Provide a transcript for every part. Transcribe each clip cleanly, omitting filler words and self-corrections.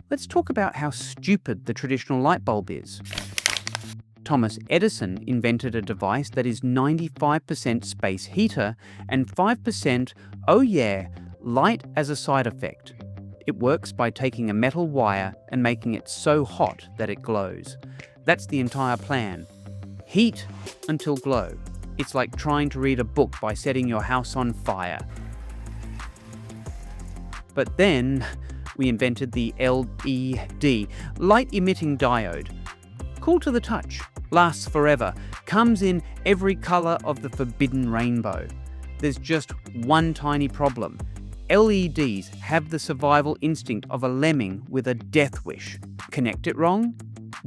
Let's talk about how stupid the traditional light bulb is. Thomas Edison invented a device that is 95% space heater and 5%, oh yeah, light as a side effect. It works by taking a metal wire and making it so hot that it glows. That's the entire plan. Heat until glow. It's like trying to read a book by setting your house on fire. But then we invented the LED, light-emitting diode. Cool to the touch, lasts forever, comes in every color of the forbidden rainbow. There's just one tiny problem. LEDs have the survival instinct of a lemming with a death wish. Connect it wrong?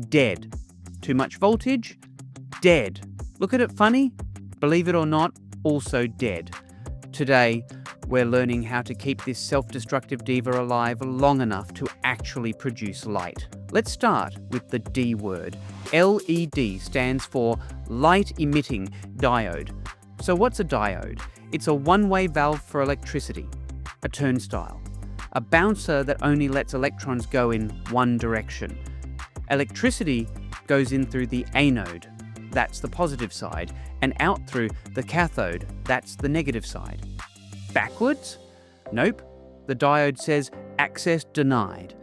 Dead. Too much voltage? Dead. Look at it funny? Believe it or not, also dead. Today, we're learning how to keep this self-destructive diva alive long enough to actually produce light. Let's start with the D word. LED stands for light-emitting diode. So what's a diode? It's a one-way valve for electricity, a turnstile, a bouncer that only lets electrons go in one direction. Electricity goes in through the anode, that's the positive side, and out through the cathode, that's the negative side. Backwards? Nope. The diode says access denied.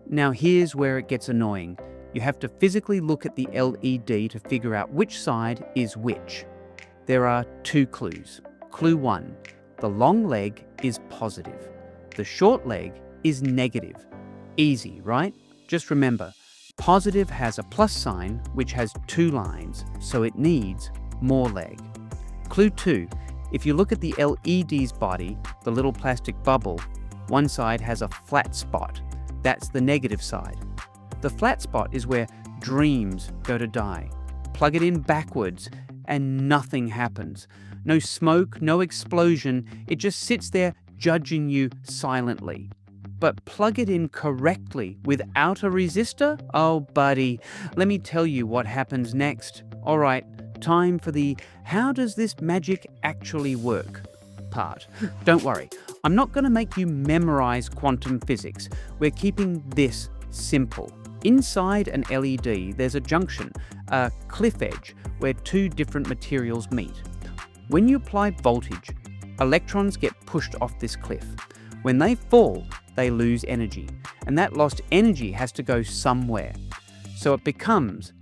Now here's where it gets annoying. You have to physically look at the LED to figure out which side is which. There are two clues. Clue 1. The long leg is positive. The short leg is negative. Easy, right? Just remember, positive has a plus sign which has two lines, so it needs more leg. Clue 2. If you look at the LED's body, the little plastic bubble, one side has a flat spot. That's the negative side. The flat spot is where dreams go to die. Plug it in backwards and nothing happens. No smoke, no explosion, it just sits there judging you silently. But plug it in correctly without a resistor? Oh buddy, let me tell you what happens next. Alright, time for the how does this magic actually work part. Don't worry, I'm not going to make you memorize quantum physics. We're keeping this simple. Inside an LED, there's a junction, a cliff edge, where two different materials meet. When you apply voltage, electrons get pushed off this cliff. When they fall, they lose energy, and that lost energy has to go somewhere. So it becomes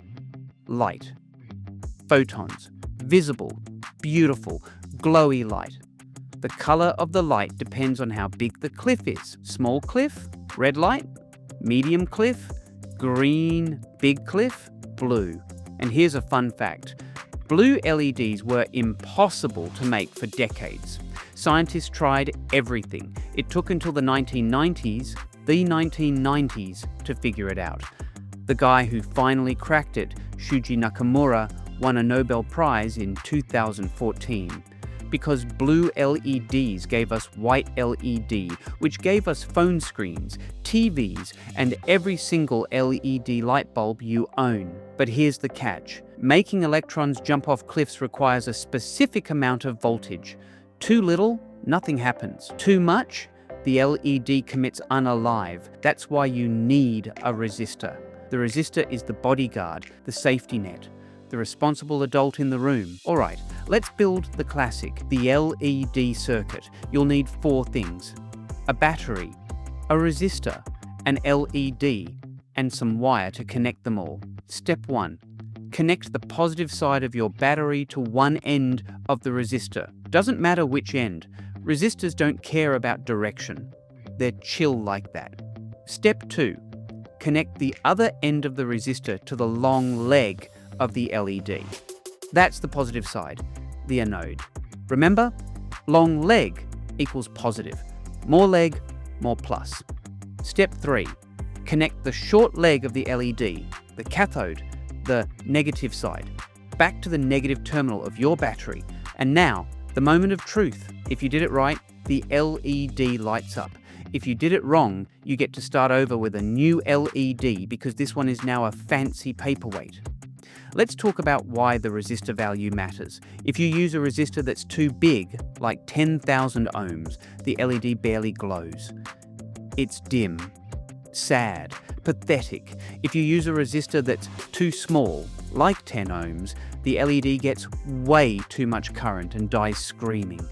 light. Photons, visible, beautiful, glowy light. The color of the light depends on how big the cliff is. Small cliff, red light. Medium cliff, green. Big cliff, blue. And here's a fun fact. Blue LEDs were impossible to make for decades. Scientists tried everything. It took until the 1990s, to figure it out. The guy who finally cracked it, Shuji Nakamura, won a Nobel Prize in 2014. Because blue LEDs gave us white LED, which gave us phone screens, TVs, and every single LED light bulb you own. But here's the catch. Making electrons jump off cliffs requires a specific amount of voltage. Too little, nothing happens. Too much, the LED commits unalive. That's why you need a resistor. The resistor is the bodyguard, the safety net, the responsible adult in the room. All right, let's build the classic, the LED circuit. You'll need 4 things: a battery, a resistor, an LED, and some wire to connect them all. Step 1. Connect the positive side of your battery to one end of the resistor. Doesn't matter which end. Resistors don't care about direction. They're chill like that. Step 2. Connect the other end of the resistor to the long leg of the LED. That's the positive side, the anode. Remember, long leg equals positive. More leg, more plus. Step 3. Connect the short leg of the LED, the cathode, the negative side, back to the negative terminal of your battery. And now, the moment of truth. If you did it right, the LED lights up. If you did it wrong, you get to start over with a new LED because this one is now a fancy paperweight. Let's talk about why the resistor value matters. If you use a resistor that's too big, like 10,000 ohms, the LED barely glows. It's dim, sad, pathetic. If you use a resistor that's too small, like 10 ohms, the LED gets way too much current and dies screaming.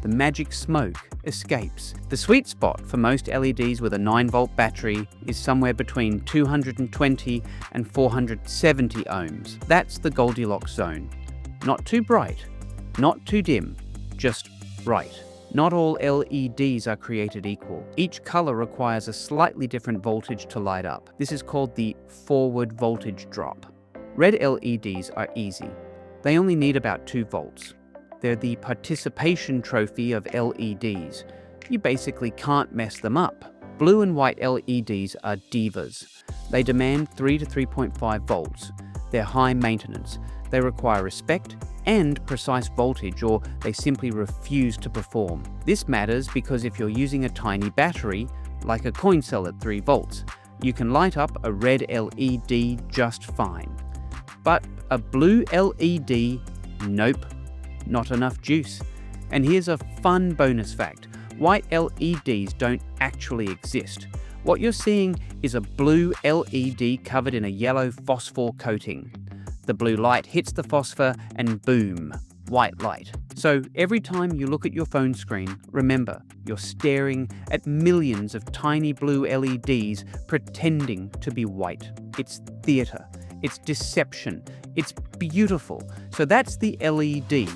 The magic smoke escapes. The sweet spot for most LEDs with a 9-volt battery is somewhere between 220 and 470 ohms. That's the Goldilocks zone. Not too bright, not too dim, just right. Not all LEDs are created equal. Each color requires a slightly different voltage to light up. This is called the forward voltage drop. Red LEDs are easy. They only need about 2 volts. They're the participation trophy of LEDs. You basically can't mess them up. Blue and white LEDs are divas. They demand 3 to 3.5 volts. They're high maintenance. They require respect and precise voltage, or they simply refuse to perform. This matters because if you're using a tiny battery, like a coin cell at 3 volts, you can light up a red LED just fine. But a blue LED, nope, not enough juice. And here's a fun bonus fact. White LEDs don't actually exist. What you're seeing is a blue LED covered in a yellow phosphor coating. The blue light hits the phosphor and boom, white light. So every time you look at your phone screen, remember, you're staring at millions of tiny blue LEDs pretending to be white. It's theater. It's deception. It's beautiful. So that's the LED,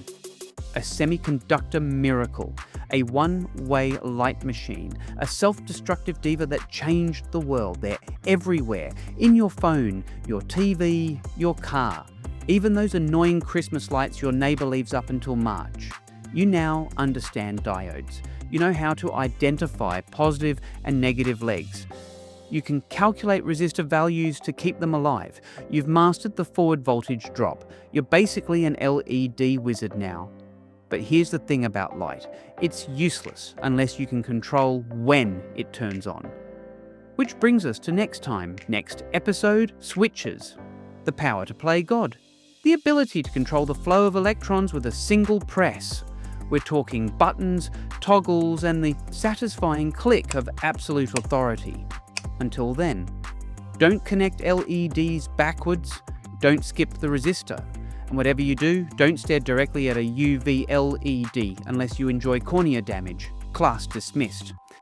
a semiconductor miracle, a one-way light machine, a self-destructive diva that changed the world. They're everywhere, in your phone, your TV, your car, even those annoying Christmas lights your neighbor leaves up until March. You now understand diodes. You know how to identify positive and negative legs. You can calculate resistor values to keep them alive. You've mastered the forward voltage drop. You're basically an LED wizard now. But here's the thing about light. It's useless unless you can control when it turns on. Which brings us to next episode, switches. The power to play God. The ability to control the flow of electrons with a single press. We're talking buttons, toggles, and the satisfying click of absolute authority. Until then, don't connect LEDs backwards, don't skip the resistor. And whatever you do, don't stare directly at a UV LED unless you enjoy cornea damage. Class dismissed.